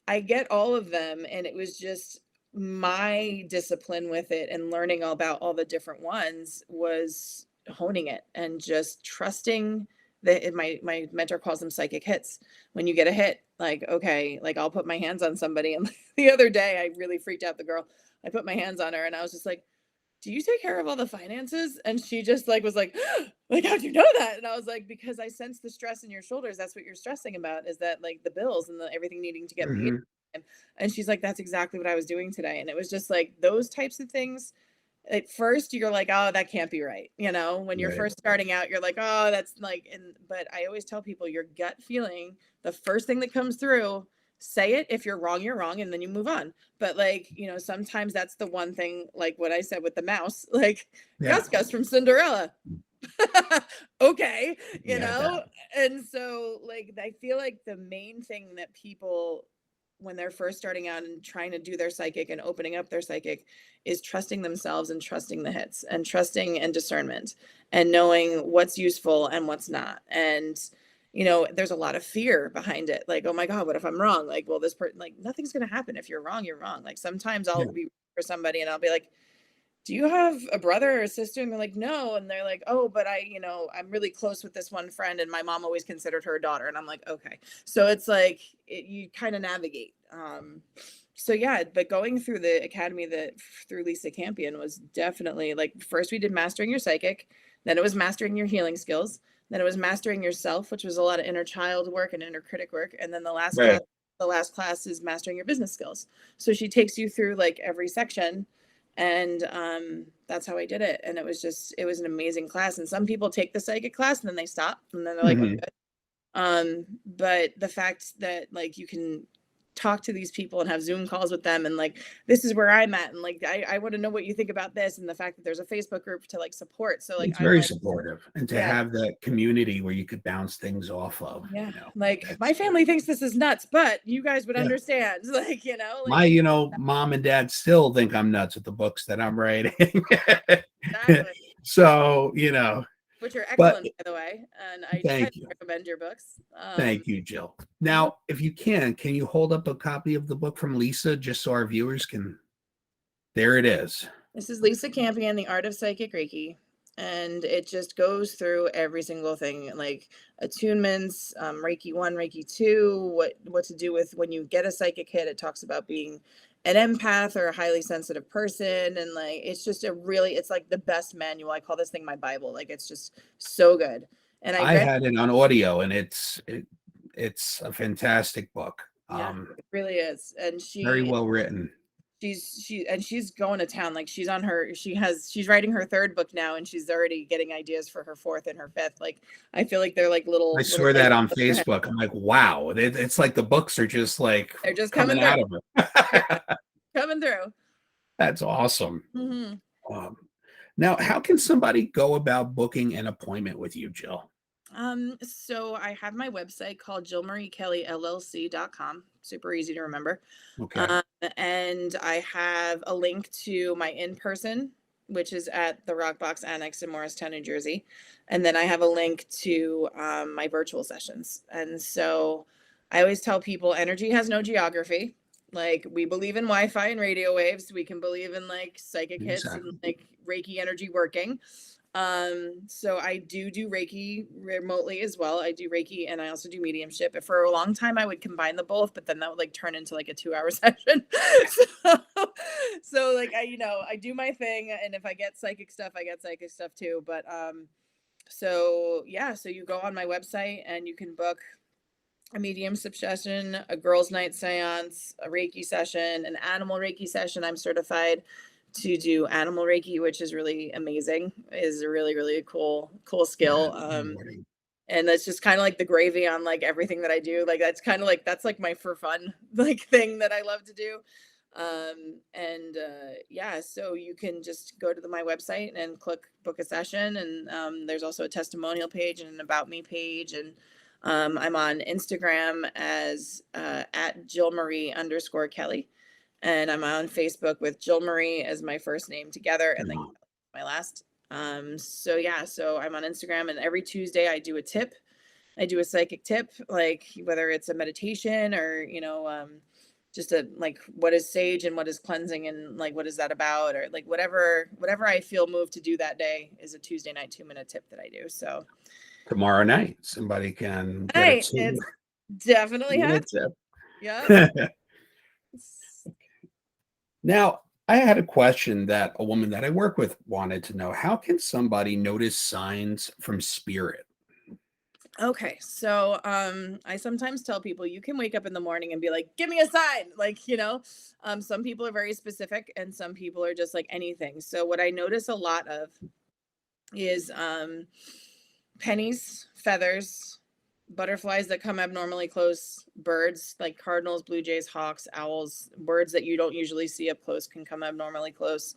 I get all of them, and it was just my discipline with it and learning all about all the different ones was honing it and just trusting that my mentor calls them psychic hits. When you get a hit, like okay, like I'll put my hands on somebody, and the other day I really freaked out the girl. I put my hands on her, and I was just like, do you take care of all the finances? And she just like was like, how'd you know that? And I was like, because I sense the stress in your shoulders. That's what you're stressing about, is that like the bills and the everything needing to get paid. Mhm. And she's like, that's exactly what I was doing today. And it was just like those types of things. At first, you're like, oh, that can't be right. When you're Right. first starting out, you're like, oh, that's like, but I always tell people your gut feeling, the first thing that comes through, say it. If you're wrong, and then you move on. But like, sometimes that's the one thing, like what I said with the mouse, like Yeah. Gus from Cinderella. Okay, Yeah, that. and so like I feel like the main thing that people when they're first starting out and trying to do their psychic and opening up their psychic is trusting themselves and trusting the hits and trusting and discernment and knowing what's useful and what's not. And there's a lot of fear behind it, like, oh my god, what if I'm wrong? Like, well, this person, like, nothing's going to happen. If you're wrong, you're wrong. Like sometimes I'll Yeah. be for somebody and I'll be like, do you have a brother or a sister? And they're like, no. And they're like, oh, but I'm really close with this one friend and my mom always considered her a daughter. And I'm like, okay. So it's like you kind of navigate. So yeah, but going through the academy through Lisa Campion was definitely like, first we did mastering your psychic, then it was mastering your healing skills, then it was mastering yourself, which was a lot of inner child work and inner critic work, and then Right. the last class is mastering your business skills. So she takes you through like every section, and that's how I did it. And it was an amazing class. And some people take the psychic class and then they stop and then they're like, Mhm. but the fact that like you can talk to these people and have Zoom calls with them, and like, this is where I'm at, and like I want to know what you think about this, and the fact that there's a Facebook group to like support. So like It's I'm very like, supportive, and to yeah, have that community where you could bounce things off of, yeah, you know, like my that's family thinks this is nuts, but you guys would yeah. understand. Like, like My, mom and dad still think I'm nuts with the books that I'm writing. exactly. So, Which are but excellent, by the way, and I highly thank you. recommend your books. Thank you, Jill. No, Now, if you can you hold up a copy of the book from Lisa just so our viewers can there it is. this is Lisa Campion, The Art of Psychic Reiki. And it just goes through every single thing, like attunements, Reiki 1, Reiki 2, what to do with when you get a psychic hit. It talks about being an empath or a highly sensitive person. And like, it's like the best manual. I call this thing my Bible. Like, it's just so good. And I I read, had it on audio and it's a fantastic book. yeah, it really is. And Very well written. she's going to town. Like, she's writing her third book now, and she's already getting ideas for her fourth and her fifth. Like, I feel like they're like I little saw that baby on books for him. Facebook. I'm like, wow, it's like the books are just like They're just coming coming through. out of Yeah, her. coming through. That's awesome. Hmm. Um, Now, how can somebody go about booking an appointment with you, Jill? So I have my website called JillMarieKellyLLC.com. Super easy to remember. Okay. Um, and I have a link to my in-person, which is at the Rockbox Annex in Morristown, New Jersey. And then I have a link to my virtual sessions. And so I always tell people energy has no geography. Like, we believe in Wi-Fi and radio waves. We can believe in like psychic hits and Exactly. like Reiki energy working. So I do Reiki remotely as well. I do Reiki and I also do mediumship. But for a long time I would combine the both, but then that would like turn into like a 2 hour session. so, so like I do my thing, and if I get psychic stuff, I get psychic stuff too. But so yeah, so you go on my website and you can book a mediumship session, a girls' night seance, a Reiki session, an animal Reiki session. I'm certified to do animal Reiki, which is really amazing. Is a really, really cool Yeah. skill. And that's just kind of like the gravy on like everything that I do. Like, that's like my for fun like thing that I love to do. And yeah, so you can just go to my website and click book a session, and there's also a testimonial page and an about me page. And I'm on Instagram as at Jill Marie_Kelly, and I'm on Facebook with Jill Marie as my first name together and then Mhm. my last. So yeah, so I'm on Instagram, and every Tuesday I do a tip. I do a psychic tip, like whether it's a meditation or just a like, what is sage and what is cleansing and like what is that about, or like whatever I feel moved to do that day is a Tuesday night 2 minute tip that I do. So Tomorrow night, somebody can get a right, it's definitely two-minute happening. Yep. tip. Now, I had a question that a woman that I work with wanted to know. How can somebody notice signs from spirit? Okay, so I sometimes tell people you can wake up in the morning and be like, "Give me a sign." Like, some people are very specific and some people are just like anything. So what I notice a lot of is pennies, feathers, butterflies that come abnormally close, birds like cardinals, blue jays, hawks, owls, birds that you don't usually see up close can come abnormally close.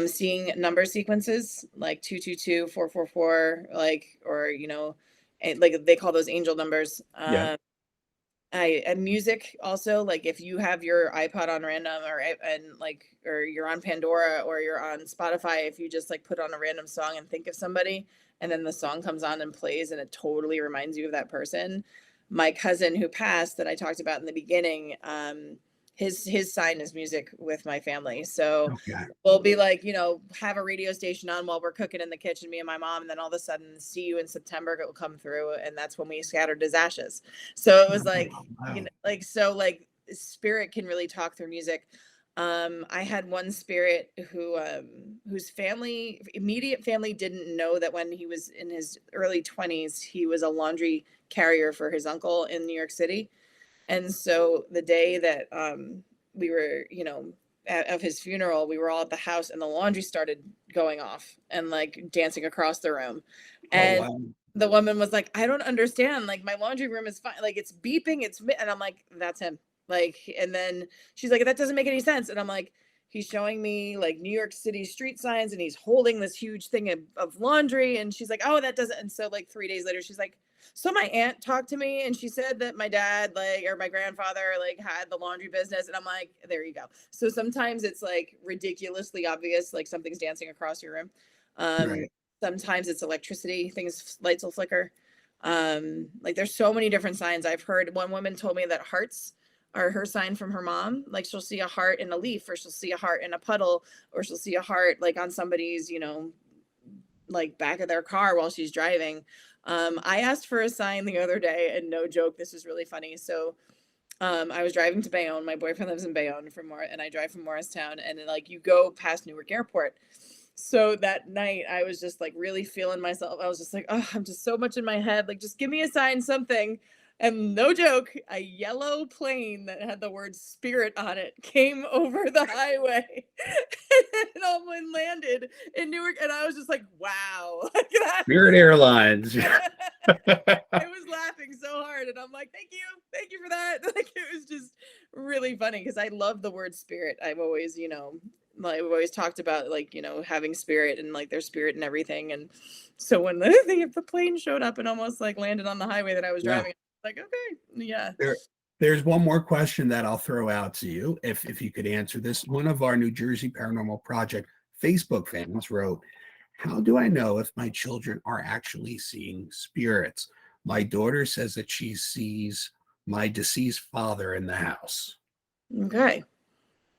Seeing number sequences like 222, 444, like, or like they call those angel numbers. Yeah. And music also, like if you have your iPod on random, or you're on Pandora or you're on Spotify, if you just like put on a random song and think of somebody, and then the song comes on and plays and it totally reminds you of that person. My cousin who passed that I talked about in the beginning, his sign is music with my family. So Okay. we'll be like, have a radio station on while we're cooking in the kitchen, me and my mom, and then all of a sudden, see you in September, it will come through, and that's when we scattered his ashes. So it was like, Wow. like, so like spirit can really talk through music. I had one spirit whose immediate family didn't know that when he was in his early 20s, he was a laundry carrier for his uncle in New York City. And so the day that we were, of his funeral, we were all at the house and the laundry started going off and like dancing across the room. Oh, And wow. the woman was like, I don't understand. Like, my laundry room is fine. Like, it's beeping. And I'm like, that's him. Like, and then she's like, that doesn't make any sense. And I'm like, he's showing me like New York City street signs and he's holding this huge thing of laundry. And she's like, oh, that doesn't. And so like 3 days later, she's like, so my aunt talked to me and she said that my dad, like, or my grandfather, like, had the laundry business. And I'm like, there you go. So sometimes it's like ridiculously obvious, like something's dancing across your room. Right. Sometimes it's electricity, lights will flicker. Like, there's so many different signs. I've heard one woman told me that hearts are her sign from her mom. Like, she'll see a heart in a leaf, or she'll see a heart in a puddle, or she'll see a heart like on somebody's, like back of their car while she's driving. I asked for a sign the other day, and no joke, this is really funny. So I was driving to Bayonne. My boyfriend lives in Bayonne and I drive from Morristown, and like you go past Newark Airport. So that night I was just like really feeling myself. I was just like, oh, I'm just so much in my head. Like, just give me a sign, something. And no joke, a yellow plane that had the word spirit on it came over the highway and landed in Newark. And I was just like, wow. Like that. Spirit Airlines. I was laughing so hard, and I'm like, thank you for that. Like, it was just really funny because I love the word spirit. I've always, like, we've always talked about like, having spirit and like their spirit and everything. And so when the plane showed up and almost like landed on the highway that I was Yeah. driving, like, okay, yeah. There's one more question that I'll throw out to you, if you could answer this. One of our New Jersey Paranormal Project Facebook fans wrote, how do I know if my children are actually seeing spirits? My daughter says that she sees my deceased father in the house. Okay.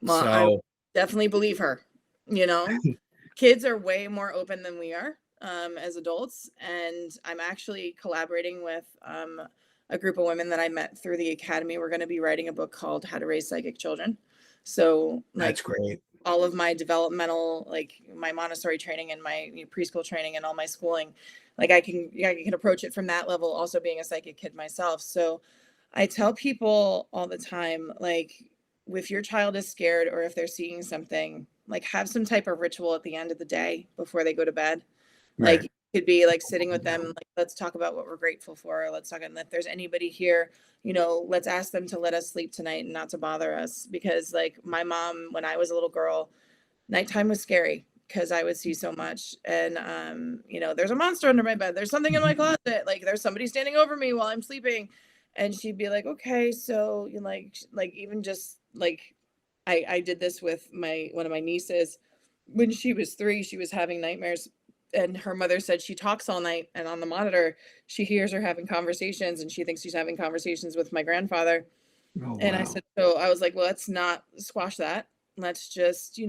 Well, I So, definitely believe her. Kids are way more open than we are as adults. And I'm actually collaborating with a group of women that I met through the academy. We're going to be writing a book called How to Raise Psychic Children. So, that's like, great. all of my developmental, like my Montessori training and my preschool training and all my schooling, like I can approach it from that level, also being a psychic kid myself. So I tell people all the time, like, if your child is scared or if they're seeing something, like, have some type of ritual at the end of the day before they go to bed. Like, Right. it could be like sitting with them, like, let's talk about what we're grateful for. Let's talk, and if there's anybody here, let's ask them to let us sleep tonight and not to bother us. Because like my mom, when I was a little girl, nighttime was scary because I would see so much. And there's a monster under my bed. There's something in my closet. Like, there's somebody standing over me while I'm sleeping. And she'd be like, okay, so you like even just like I did this with one of my nieces when she was 3. She was having nightmares, and her mother said she talks all night, and on the monitor she hears her having conversations, and she thinks she's having conversations with my grandfather. Oh, And I wow. said, so I was like, well, let's not squash that. Let's just,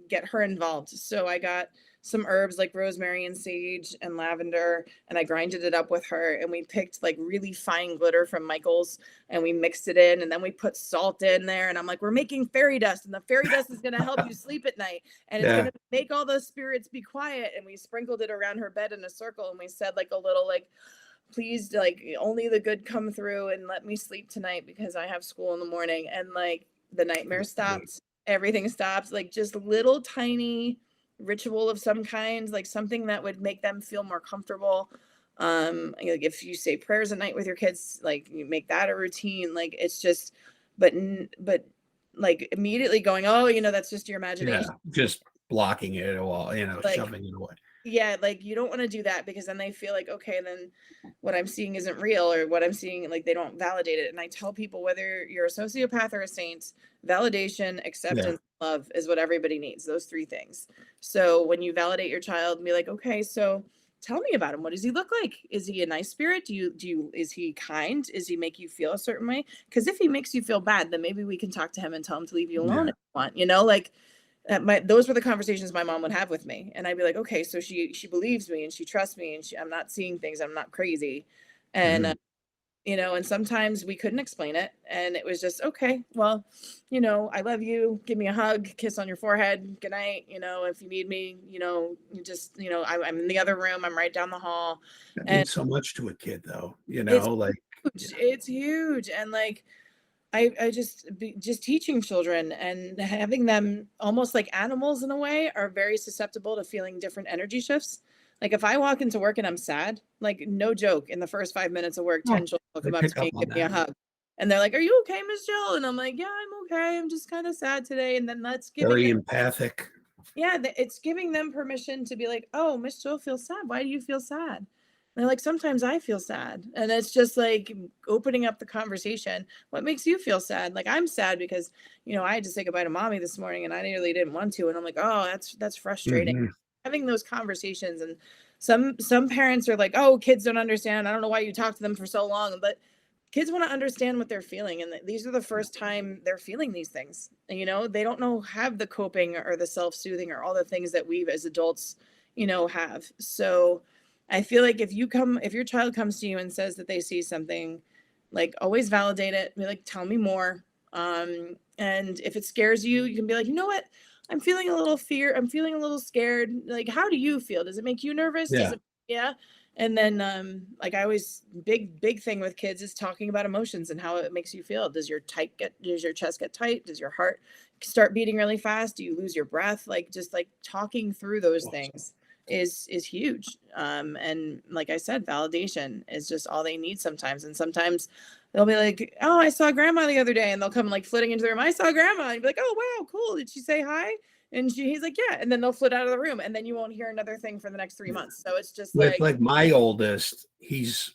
get her involved. So I got some herbs like rosemary and sage and lavender, and I grinded it up with her. And we picked like really fine glitter from Michael's, and we mixed it in. And then we put salt in there. And I'm like, we're making fairy dust, and the fairy dust is going to help you sleep at night. And it's going Yeah. to make all the spirits be quiet. And we sprinkled it around her bed in a circle. And we said like a little, like, please, like, only the good come through and let me sleep tonight because I have school in the morning. And like the nightmare stopped, everything stopped. Like, just little tiny ritual of some kind, like something that would make them feel more comfortable. Like, if you say prayers at night with your kids, like, you make that a routine. Like, it's just, but like immediately going, oh, that's just your Yeah. imagination. Just blocking it all, Like, shoving it away. yeah, like, you don't want to do that, because then they feel like, okay, then what I'm seeing isn't real, or what I'm seeing, like, they don't validate it. And I tell people, whether you're a sociopath or a saint, validation, Yeah. acceptance, love is what everybody needs, those 3 things. So when you validate your child and be like, okay, so tell me about him. What does he look like? Is he a nice spirit? Is he kind? Is he make you feel a certain way? Because if he makes you feel bad, then maybe we can talk to him and tell him to leave you alone Yeah. if you want, like, those were the conversations my mom would have with me. And I'd be like, okay, so she believes me and she trusts me, and I'm not seeing things, I'm not crazy. And Mhm. and sometimes we couldn't explain it. And it was just, okay, well, I love you. Give me a hug, kiss on your forehead. Good night. If you need me, you just, I'm in the other room. I'm right down the hall. That And means so much to a kid, though, it's like, huge. It's huge. And like, I just teaching children and having them almost like animals in a way are very susceptible to feeling different energy shifts. Like if I walk into work and I'm sad, like no joke, in the first 5 minutes of work, oh, 10 children will they come up pick to up me, on give me a that. hug. And they're like, "Are you okay, Miss Jill?" And I'm like, "Yeah, I'm okay. I'm just kind of sad today." And then that's giving Very them, empathic. yeah, it's giving them permission to be like, "Oh, Miss Jill feels sad. Why do you feel sad?" And they're like, "Sometimes I feel sad." And it's just like opening up the conversation. What makes you feel sad? Like, I'm sad because, I had to say goodbye to mommy this morning and I really didn't want to. And I'm like, "Oh, that's frustrating." Mhm. Having those conversations. And some parents are like, "Oh, kids don't understand. I don't know why you talk to them for so long." But kids want to understand what they're feeling, and these are the first time they're feeling these things. And, they don't know, have the coping or the self-soothing or all the things that we as adults have. So I feel like if your child comes to you and says that they see something, like, always validate it, be like, "Tell me more." And if it scares you, you can be like, "You know what, I'm feeling a little fear, I'm feeling a little scared. Like, how do you feel? Does it make you nervous? Does Yeah. it?" Yeah. And then, like, I always, big thing with kids is talking about emotions and how it makes you feel. Does your chest get tight? Does your heart start beating really fast? Do you lose your breath? Like, just like talking through those Awesome. things is huge. And like I said, validation is just all they need sometimes. And sometimes they'll be like, "Oh, I saw grandma the other day," and they'll come like flitting into the room. "I saw grandma." And be like, "Oh, wow, cool. Did she say hi?" And he's like, "Yeah." And then they'll flit out of the room, and then you won't hear another thing for the next 3 months. So it's just With, like, like, my oldest, he's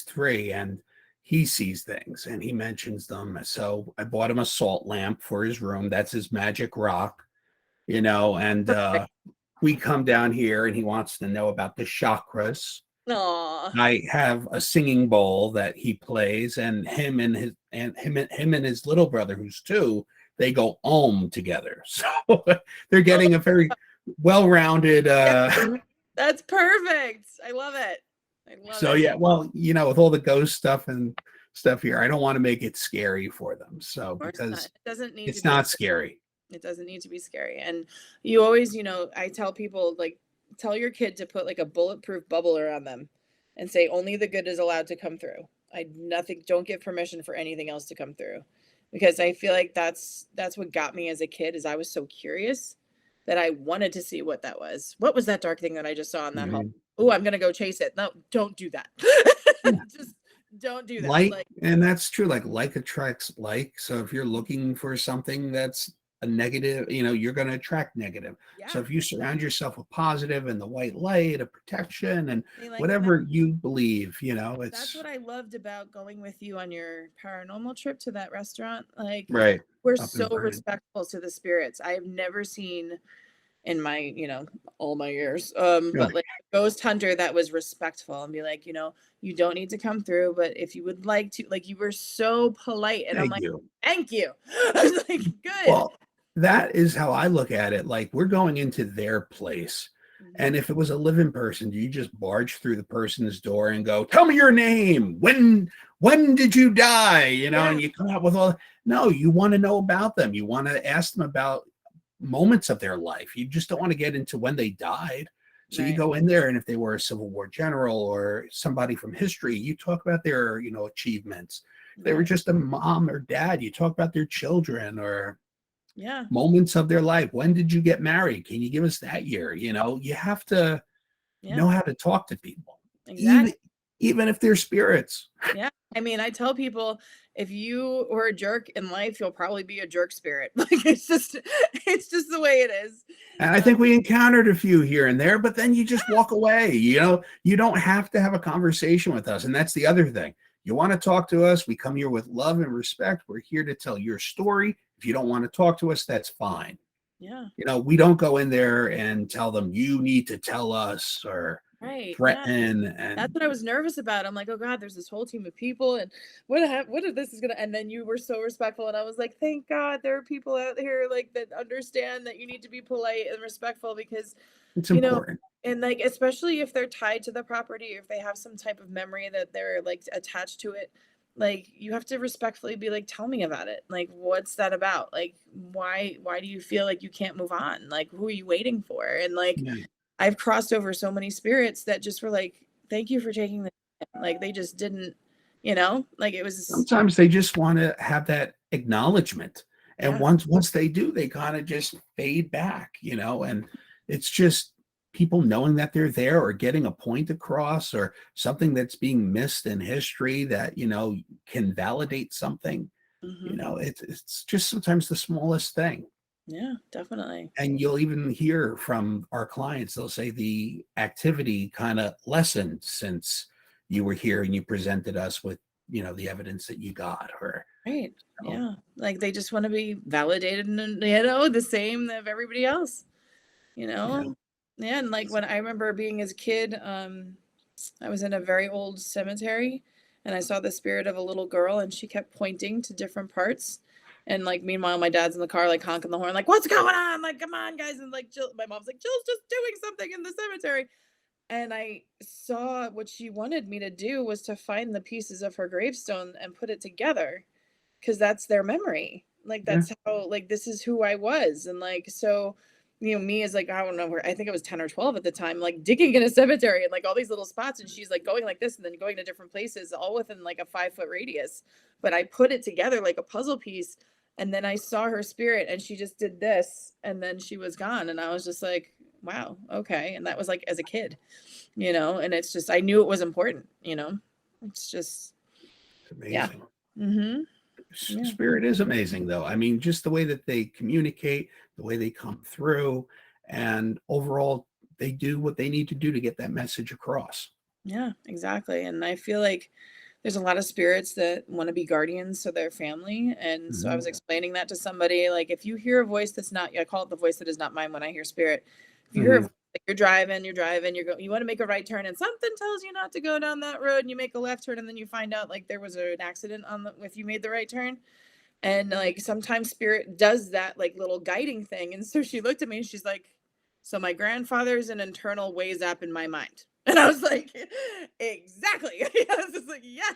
3, and he sees things, and he mentions them. So I bought him a salt lamp for his room. That's his magic rock, and, we come down here, and he wants to know about the chakras. "Aw." I have a singing bowl that he plays, and him and his little brother, who's 2, they go Om together. So they're Oh, getting a very well-rounded, yeah, that's perfect. I love it. I love so it. yeah, well, with all the ghost stuff and stuff here, I don't want to make it scary for them. So Of course not. because It doesn't need to it's be not scary. scary. It doesn't need to be scary. And you always, I tell people, like, tell your kid to put like a bulletproof bubble around them and say only the good is allowed to come through. Don't give permission for anything else to come through. Because I feel like that's what got me as a kid, is I was so curious that I wanted to see what that was. What was that dark thing that I just saw in that hall? Mhm. Oh, I'm gonna go chase it. No, don't do that. Yeah. Just don't do that. Like, Like, and that's true. Like attracts like. So if you're looking for something that's a negative, you're going to attract negative. So yeah. if you surround yourself with positive and the white light of protection and I mean, like, whatever you believe, that's it's what I loved about going with you on your paranormal trip to that restaurant. Like, right we're up so in Vernon. respectful to the spirits. I have never seen in my, all my years, Really, but like a ghost hunter that was respectful and be like, "You don't need to come through, but if you would like to," like, you were so polite. And I'm thank like, you. "Thank you." I was like, "Good." Well, that is how I look at it. Like, we're going into their place. Mhm. And if it was a living person, do you just barge through the person's door and go, "Tell me your name. When did you die?" Yeah, And you come out with all, no, you want to know about them. You want to ask them about moments of their life. You just don't want to get into when they died. So you right. go in there, and if they were a Civil War general or somebody from history, you talk about their, achievements. If they were Yeah. just a mom or dad, you talk about their children or Yeah. moments of their life. When did you get married? Can you give us that year? You have to Yeah. know how to talk to people, even Exactly. even if they're spirits. Yeah. I mean, I tell people, if you were a jerk in life, you'll probably be a jerk spirit. Like, it's just the way it is. And I Um, think we encountered a few here and there, but then you just walk away. You don't have to have a conversation with us. And that's the other thing. You want to talk to us, we come here with love and respect. We're here to tell your story. If you don't want to talk to us, that's fine. yeah. We don't go in there and tell them you need to tell us or Right. Yeah. threaten. That's And what I was nervous about. I'm like, "Oh God, there's this whole team of people, and what if this is gonna?" And then you were so respectful, and I was like, "Thank God there are people out here like that understand that you need to be polite and respectful." Because, it's you know, important. and like, especially if they're tied to the property, or if they have some type of memory that they're like attached to it. like, you have to respectfully be like, tell me about it. Like, what's that about? Like, why do you feel like you can't move on? Like, who are you waiting for? And like, Yeah. I've crossed over so many spirits that just were like, thank you for taking the time. Like, they just didn't, like it was, Sometimes they just want to have that acknowledgement. And yeah. once they do, they kind of just fade back, and it's just people knowing that they're there or getting a point across or something that's being missed in history that, can validate something. Hmm. It's just sometimes the smallest thing. Yeah, definitely. And you'll even hear from our clients, they'll say the activity kind of lessened since you were here and you presented us with, the evidence that you got. Or Right. so, Yeah. Like they just want to be validated and, the same of everybody else, you yeah. know? Yeah. And like when I remember being as a kid, I was in a very old cemetery and I saw the spirit of a little girl and she kept pointing to different parts. And like, meanwhile, my dad's in the car, like honking the horn, like, what's going on? Like, come on, guys. And like, Jill, my mom's like, Jill's just doing something in the cemetery. And I saw what she wanted me to do was to find the pieces of her gravestone and put it together because that's their memory. Like Yeah. that's how like this is who I was. And like so, me as like I don't know, I think I was 10 or 12 at the time, like digging in a cemetery and like all these little spots, and she's like going like this and then going to different places, all within like a 5 foot radius. But I put it together like a puzzle piece, and then I saw her spirit and she just did this and then she was gone. And I was just like, wow, okay. And that was like as a kid, and it's just I knew it was important. It's just It's yeah. amazing. Mm-hmm. Yeah. Spirit is amazing, though. I mean, just the way that they communicate, the way they come through, and overall, they do what they need to do to get that message across. Yeah, exactly. And I feel like there's a lot of spirits that want to be guardians to their family. And so I Mhm. was explaining that to somebody. Like, if you hear a voice that's not, I call it the voice that is not mine when I hear spirit. If you hear a Mhm. voice, like you're driving, you want to make a right turn, and something tells you not to go down that road, and you make a left turn, and then you find out like there was an accident if you made the right turn. And like sometimes spirit does that like little guiding thing. And so she looked at me and she's like, so my grandfather's an internal ways app in my mind. And I was like, exactly. I was just like, yes.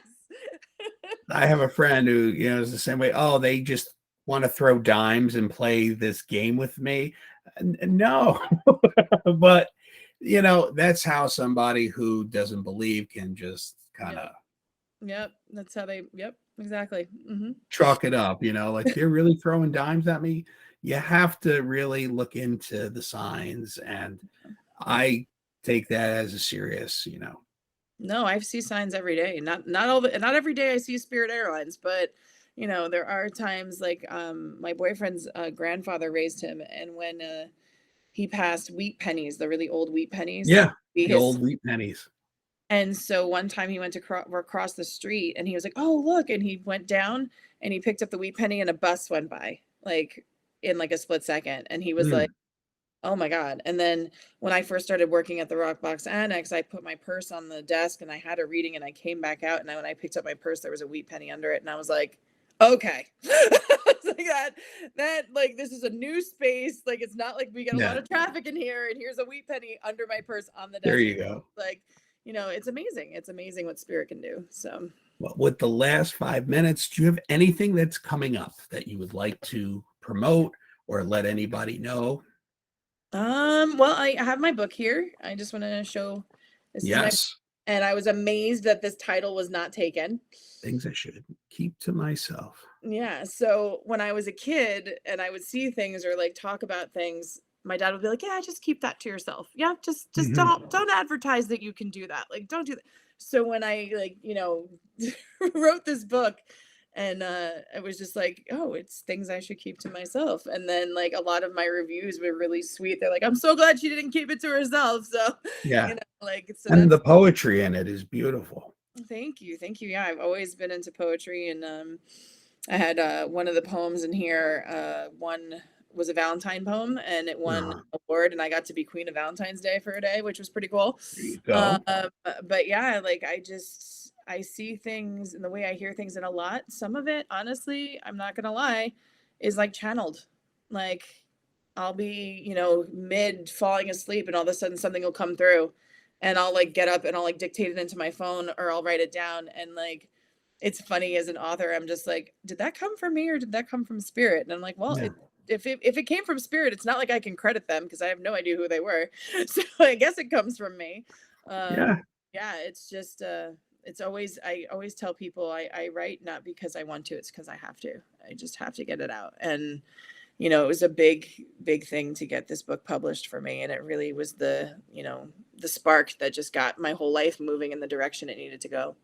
I have a friend who, is the same way. Oh, they just want to throw dimes and play this game with me. No, but that's how somebody who doesn't believe can just kind Yep. of Yep. That's how yep, exactly. Hmm. chalk it up, like they're really throwing dimes at me. You have to really look into the signs. And I take that as a serious. No, I see signs every day. Not every day I see Spirit Airlines, but there are times like my boyfriend's grandfather raised him, and when he passed wheat pennies, the really old wheat pennies that Yeah. would be The his. old wheat pennies. And so one time he went to across the street and he was like, "Oh, look." And he went down and he picked up the wheat penny and a bus went by like in like a split second. And he was like, Mm, "Oh my God." And then when I first started working at the Rockbox Annex, I put my purse on the desk and I had a reading and I came back out. And when I picked up my purse, there was a wheat penny under it. And I was like, okay. It's like that, like, this is a new space. Like, it's not like we got a lot yeah. of traffic in here. And here's a wheat penny under my purse on the There desk. you go. Like, it's amazing. It's amazing what spirit can do. So, Well, with the last 5 minutes, do you have anything that's coming up that you would like to promote or let anybody know? well, I have my book here. I just want to show this is my, Yes. and I was amazed that this title was not taken. Things I should keep to myself. Yeah. So when I was a kid and I would see things or like talk about things, my dad would be like, "Yeah, just keep that to yourself. Yeah, just Mhm. don't advertise that you can do that. Like don't do that." So when I like, wrote this book and it was just like, "Oh, it's things I should keep to myself." And then like a lot of my reviews were really sweet. They're like, "I'm so glad she didn't keep it to herself." So, Yeah. like so And the that's poetry in it is beautiful. thank you. Thank you. Yeah, I've always been into poetry and I had one of the poems in here. One was a Valentine poem, and it won an award, and I got to be Queen of Valentine's Day for a day, which was pretty cool. There you Um, go. but yeah, like I see things and the way I hear things, and a lot. Some of it, honestly, I'm not gonna lie, is like channeled. Like I'll be, mid falling asleep, and all of a sudden something will come through, and I'll like get up and I'll like dictate it into my phone or I'll write it down, and like it's funny as an author, I'm just like, did that come from me or did that come from spirit? And I'm like, well, Yeah. if it came from spirit, it's not like I can credit them because I have no idea who they were. So I guess it comes from me. Yeah. Yeah, it's just it's always, I always tell people I write not because I want to, it's because I have to. I just have to get it out. And it was a big thing to get this book published for me. And it really was the spark that just got my whole life moving in the direction it needed to go.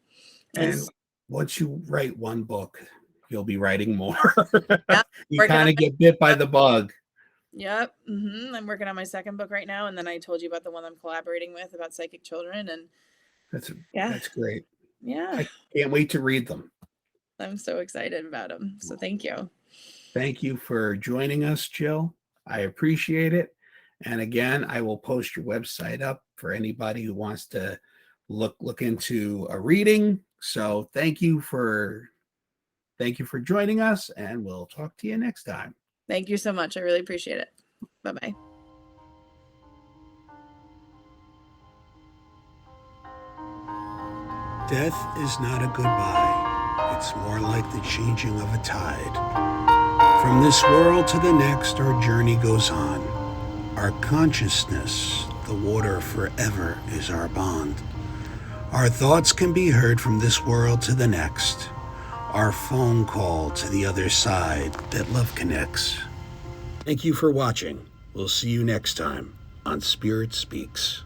And And once you write one book, you'll be writing more. yeah, You working on kind of get bit by my, the bug. yep. I'm working on my second book right now. And then I told you about the one I'm collaborating with about psychic children. And That's yeah, that's great. yeah, I can't wait to read them. I'm so excited about them. So thank you. Thank you for joining us, Jill. I appreciate it. And again, I will post your website up for anybody who wants to look into a reading. So thank you for joining us, and we'll talk to you next time. Thank you so much. I really appreciate it. Bye-bye. Death is not a goodbye. It's more like the changing of a tide. From this world to the next, our journey goes on. Our consciousness, the water forever, is our bond. Our thoughts can be heard from this world to the next. Our phone call to the other side that love connects. Thank you for watching. We'll see you next time on Spirit Speaks.